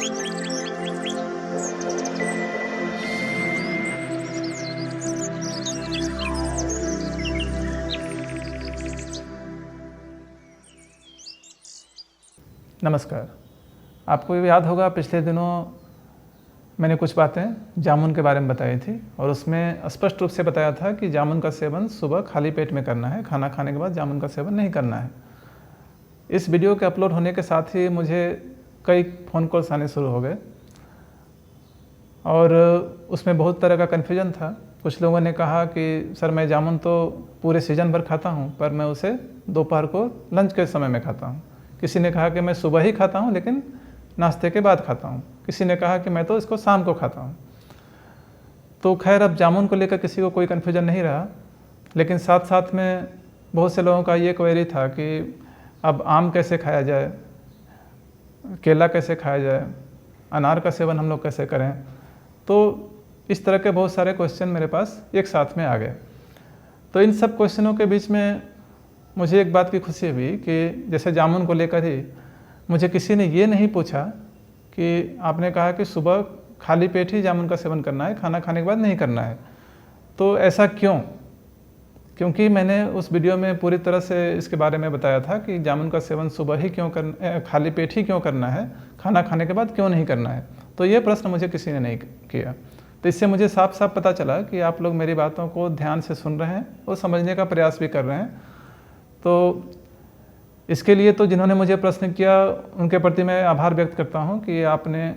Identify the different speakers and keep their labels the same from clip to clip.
Speaker 1: नमस्कार। आपको ये याद होगा पिछले दिनों मैंने कुछ बातें जामुन के बारे में बताई थी और उसमें स्पष्ट रूप से बताया था कि जामुन का सेवन सुबह खाली पेट में करना है, खाना खाने के बाद जामुन का सेवन नहीं करना है। इस वीडियो के अपलोड होने के साथ ही मुझे कई फ़ोन कॉल्स आने शुरू हो गए और उसमें बहुत तरह का कन्फ्यूजन था। कुछ लोगों ने कहा कि सर मैं जामुन तो पूरे सीज़न भर खाता हूँ, पर मैं उसे दोपहर को लंच के समय में खाता हूँ। किसी ने कहा कि मैं सुबह ही खाता हूँ लेकिन नाश्ते के बाद खाता हूँ। किसी ने कहा कि मैं तो इसको शाम को खाता हूँ। तो खैर अब जामुन को लेकर किसी को कोई कन्फ्यूजन नहीं रहा, लेकिन साथ साथ में बहुत से लोगों का ये क्वेरी था कि अब आम कैसे खाया जाए, केला कैसे खाया जाए, अनार का सेवन हम लोग कैसे करें। तो इस तरह के बहुत सारे क्वेश्चन मेरे पास एक साथ में आ गए। तो इन सब क्वेश्चनों के बीच में मुझे एक बात की खुशी हुई कि जैसे जामुन को लेकर ही मुझे किसी ने ये नहीं पूछा कि आपने कहा कि सुबह खाली पेट ही जामुन का सेवन करना है, खाना खाने के बाद नहीं करना है। तो ऐसा क्यों? क्योंकि मैंने उस वीडियो में पूरी तरह से इसके बारे में बताया था कि जामुन का सेवन सुबह ही क्यों करना, खाली पेट ही क्यों करना है, खाना खाने के बाद क्यों नहीं करना है। तो ये प्रश्न मुझे किसी ने नहीं किया। तो इससे मुझे साफ साफ पता चला कि आप लोग मेरी बातों को ध्यान से सुन रहे हैं और समझने का प्रयास भी कर रहे हैं। तो इसके लिए तो जिन्होंने मुझे प्रश्न किया उनके प्रति मैं आभार व्यक्त करता हूं कि आपने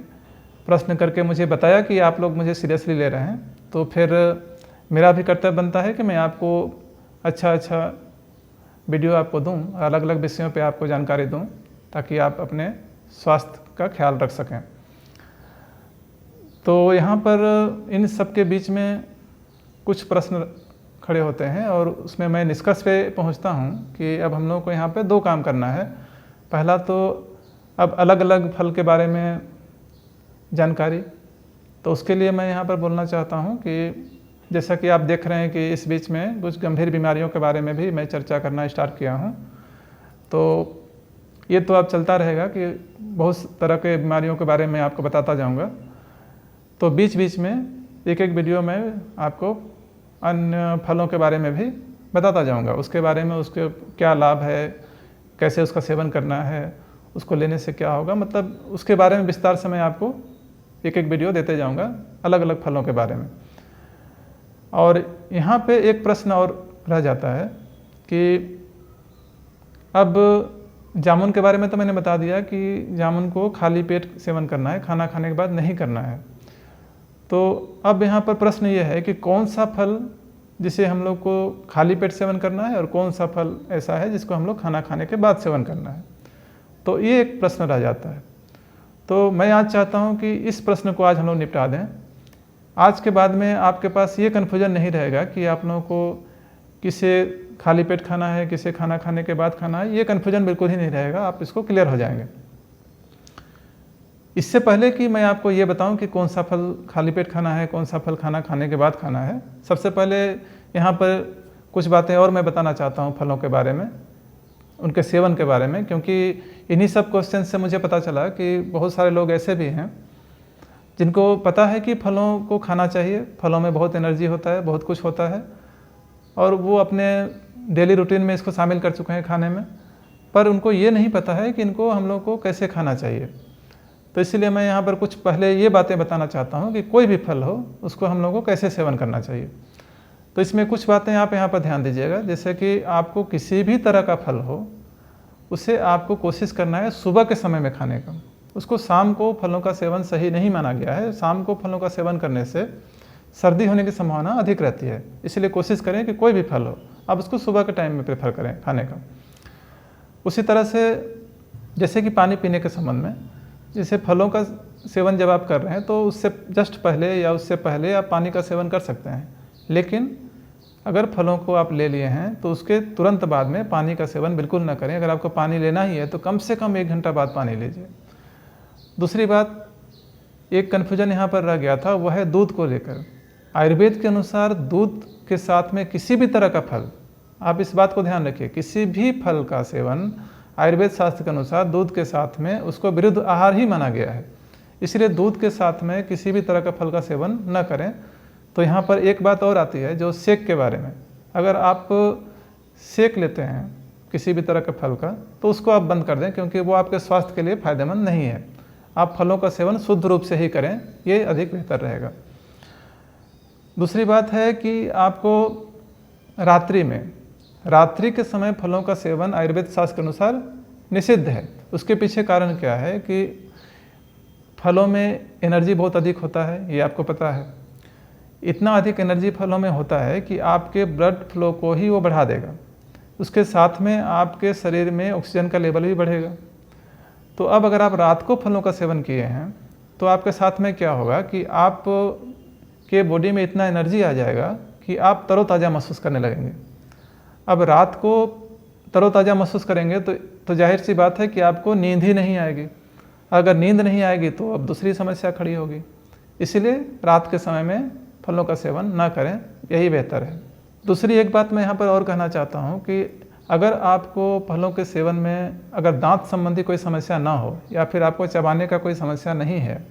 Speaker 1: प्रश्न करके मुझे बताया कि आप लोग मुझे सीरियसली ले रहे हैं। तो फिर मेरा भी कर्तव्य बनता है कि मैं आपको अच्छा वीडियो आपको दूं, अलग अलग विषयों पे आपको जानकारी दूं, ताकि आप अपने स्वास्थ्य का ख्याल रख सकें। तो यहाँ पर इन सब के बीच में कुछ प्रश्न खड़े होते हैं और उसमें मैं निष्कर्ष पे पहुँचता हूँ कि अब हम लोगों को यहाँ पे दो काम करना है। पहला तो अब अलग अलग फल के बारे में जानकारी, तो उसके लिए मैं यहाँ पर बोलना चाहता हूँ कि जैसा कि आप देख रहे हैं कि इस बीच में कुछ गंभीर बीमारियों के बारे में भी मैं चर्चा करना स्टार्ट किया हूँ। तो ये तो अब चलता रहेगा कि बहुत तरह के बीमारियों के बारे में आपको बताता जाऊँगा। तो बीच बीच में एक एक वीडियो में आपको अन्य फलों के बारे में भी बताता जाऊंगा, उसके बारे में उसके क्या लाभ है, कैसे उसका सेवन करना है, उसको लेने से क्या होगा, मतलब उसके बारे में विस्तार से मैं आपको एक एक वीडियो देते जाऊंगा अलग अलग फलों के बारे में। और यहाँ पे एक प्रश्न और रह जाता है कि अब जामुन के बारे में तो मैंने बता दिया कि जामुन को खाली पेट सेवन करना है, खाना खाने के बाद नहीं करना है। तो अब यहाँ पर प्रश्न ये है कि कौन सा फल जिसे हम लोग को खाली पेट सेवन करना है और कौन सा फल ऐसा है जिसको हम लोग खाना खाने के बाद सेवन करना है। तो ये एक प्रश्न रह जाता है। तो मैं आज चाहता हूँ कि इस प्रश्न को आज हम लोग निपटा दें। आज के बाद में आपके पास ये कन्फ्यूजन नहीं रहेगा कि आप लोगों को किसे खाली पेट खाना है, किसे खाना खाने के बाद खाना है। ये कन्फ्यूजन बिल्कुल ही नहीं रहेगा, आप इसको क्लियर हो जाएंगे। इससे पहले कि मैं आपको ये बताऊं कि कौन सा फल खाली पेट खाना है, कौन सा फल खाना खाने के बाद खाना है, सबसे पहले यहाँ पर कुछ बातें और मैं बताना चाहता हूँ फलों के बारे में, उनके सेवन के बारे में। क्योंकि इन्हीं सब क्वेश्चन से मुझे पता चला कि बहुत सारे लोग ऐसे भी हैं जिनको पता है कि फलों को खाना चाहिए, फलों में बहुत एनर्जी होता है, बहुत कुछ होता है, और वो अपने डेली रूटीन में इसको शामिल कर चुके हैं खाने में, पर उनको ये नहीं पता है कि इनको हम लोग को कैसे खाना चाहिए। तो इसलिए मैं यहाँ पर कुछ पहले ये बातें बताना चाहता हूँ कि कोई भी फल हो उसको हम लोगों को कैसे सेवन करना चाहिए। तो इसमें कुछ बातें आप यहाँ पर ध्यान दीजिएगा। जैसे कि आपको किसी भी तरह का फल हो उसे आपको कोशिश करना है सुबह के समय में खाने का। उसको शाम को फलों का सेवन सही नहीं माना गया है। शाम को फलों का सेवन करने से सर्दी होने की संभावना अधिक रहती है, इसलिए कोशिश करें कि कोई भी फल हो आप उसको सुबह के टाइम में प्रेफर करें खाने का। उसी तरह से जैसे कि पानी पीने के संबंध में, जैसे फलों का सेवन जब आप कर रहे हैं तो उससे जस्ट पहले या उससे पहले आप पानी का सेवन कर सकते हैं, लेकिन अगर फलों को आप ले लिए हैं तो उसके तुरंत बाद में पानी का सेवन बिल्कुल ना करें। अगर आपको पानी लेना ही है तो कम से कम 1 घंटा बाद पानी लीजिए। दूसरी बात, एक कन्फ्यूजन यहाँ पर रह गया था, वह है दूध को लेकर। आयुर्वेद के अनुसार दूध के साथ में किसी भी तरह का फल, आप इस बात को ध्यान रखिए, किसी भी फल का सेवन आयुर्वेद शास्त्र के अनुसार दूध के साथ में उसको विरुद्ध आहार ही माना गया है। इसलिए दूध के साथ में किसी भी तरह का फल का सेवन न करें। तो यहाँ पर एक बात और आती है जो शेक के बारे में। अगर आप शेक लेते हैं किसी भी तरह के फल का तो उसको आप बंद कर दें, क्योंकि वो आपके स्वास्थ्य के लिए फ़ायदेमंद नहीं है। आप फलों का सेवन शुद्ध रूप से ही करें, ये अधिक बेहतर रहेगा। दूसरी बात है कि आपको रात्रि के समय फलों का सेवन आयुर्वेद शास्त्र के अनुसार निषिद्ध है। उसके पीछे कारण क्या है कि फलों में एनर्जी बहुत अधिक होता है, ये आपको पता है। इतना अधिक एनर्जी फलों में होता है कि आपके ब्लड फ्लो को ही वो बढ़ा देगा। उसके साथ में आपके शरीर में ऑक्सीजन का लेवल भी बढ़ेगा। तो अब अगर आप रात को फलों का सेवन किए हैं तो आपके साथ में क्या होगा कि आप के बॉडी में इतना एनर्जी आ जाएगा कि आप तरोताज़ा महसूस करने लगेंगे। अब रात को तरोताज़ा महसूस करेंगे तो जाहिर सी बात है कि आपको नींद ही नहीं आएगी। अगर नींद नहीं आएगी तो अब दूसरी समस्या खड़ी होगी। इसीलिए रात के समय में फलों का सेवन ना करें, यही बेहतर है। दूसरी एक बात मैं यहाँ पर और कहना चाहता हूँ कि अगर आपको फलों के सेवन में अगर दांत संबंधी कोई समस्या ना हो या फिर आपको चबाने का कोई समस्या नहीं है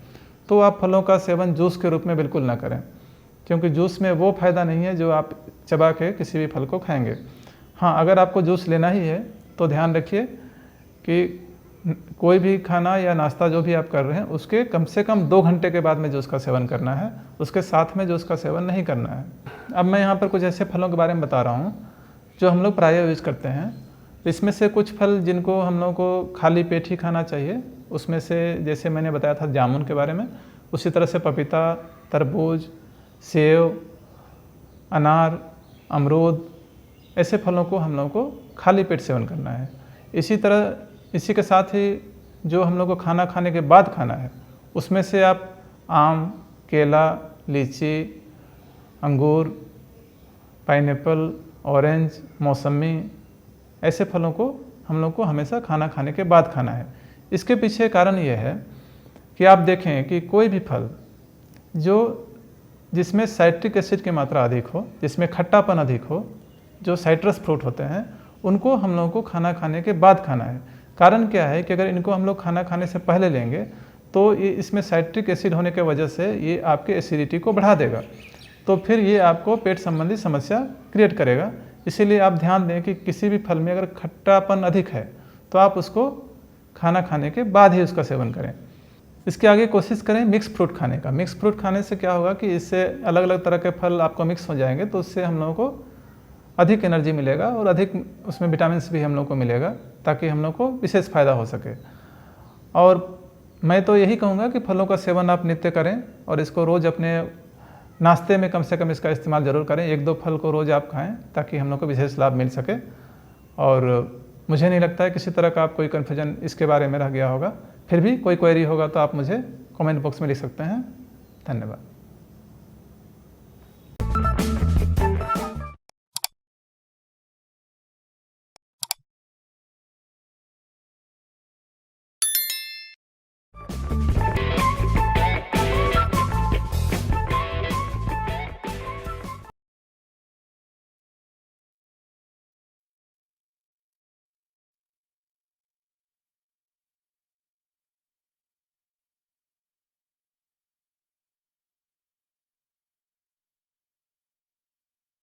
Speaker 1: तो आप फलों का सेवन जूस के रूप में बिल्कुल ना करें, क्योंकि जूस में वो फ़ायदा नहीं है जो आप चबा के किसी भी फल को खाएंगे। हाँ, अगर आपको जूस लेना ही है तो ध्यान रखिए कि कोई भी खाना या नाश्ता जो भी आप कर रहे हैं उसके कम से कम 2 घंटे के बाद में जूस का सेवन करना है, उसके साथ में जूस का सेवन नहीं करना है। अब मैं यहाँ पर कुछ ऐसे फलों के बारे में बता रहा हूँ जो हम लोग प्रायः यूज़ करते हैं। इसमें से कुछ फल जिनको हम लोगों को खाली पेट ही खाना चाहिए, उसमें से जैसे मैंने बताया था जामुन के बारे में, उसी तरह से पपीता, तरबूज, सेब, अनार, अमरूद, ऐसे फलों को हम लोगों को खाली पेट सेवन करना है। इसी के साथ ही जो हम लोग को खाना खाने के बाद खाना है उसमें से आप आम, केला, लीची, अंगूर, पाइनएप्पल, ऑरेंज, मौसमी, ऐसे फलों को हम लोग को हमेशा खाना खाने के बाद खाना है। इसके पीछे कारण ये है कि आप देखें कि कोई भी फल जिसमें साइट्रिक एसिड की मात्रा अधिक हो, जिसमें खट्टापन अधिक हो, जो साइट्रस फ्रूट होते हैं, उनको हम लोगों को खाना खाने के बाद खाना है। कारण क्या है कि अगर इनको हम लोग खाना खाने से पहले लेंगे तो ये इसमें साइट्रिक एसिड होने के वजह से ये आपके एसिडिटी को बढ़ा देगा, तो फिर ये आपको पेट संबंधी समस्या क्रिएट करेगा। इसीलिए आप ध्यान दें कि किसी भी फल में अगर खट्टापन अधिक है तो आप उसको खाना खाने के बाद ही उसका सेवन करें। इसके आगे कोशिश करें मिक्स फ्रूट खाने का। मिक्स फ्रूट खाने से क्या होगा कि इससे अलग अलग तरह के फल आपको मिक्स हो जाएंगे, तो उससे हम लोगों को अधिक एनर्जी मिलेगा और अधिक उसमें विटामिन भी हम लोग को मिलेगा, ताकि हम लोग को विशेष फ़ायदा हो सके। और मैं तो यही कहूँगा कि फलों का सेवन आप नित्य करें और इसको रोज़ अपने नाश्ते में कम से कम इसका इस्तेमाल ज़रूर करें। 1-2 फल को रोज़ आप खाएं ताकि हम लोग को विशेष लाभ मिल सके। और मुझे नहीं लगता है किसी तरह का आप कोई कन्फ्यूजन इसके बारे में रह गया होगा। फिर भी कोई क्वेरी होगा तो आप मुझे कमेंट बॉक्स में लिख सकते हैं। धन्यवाद।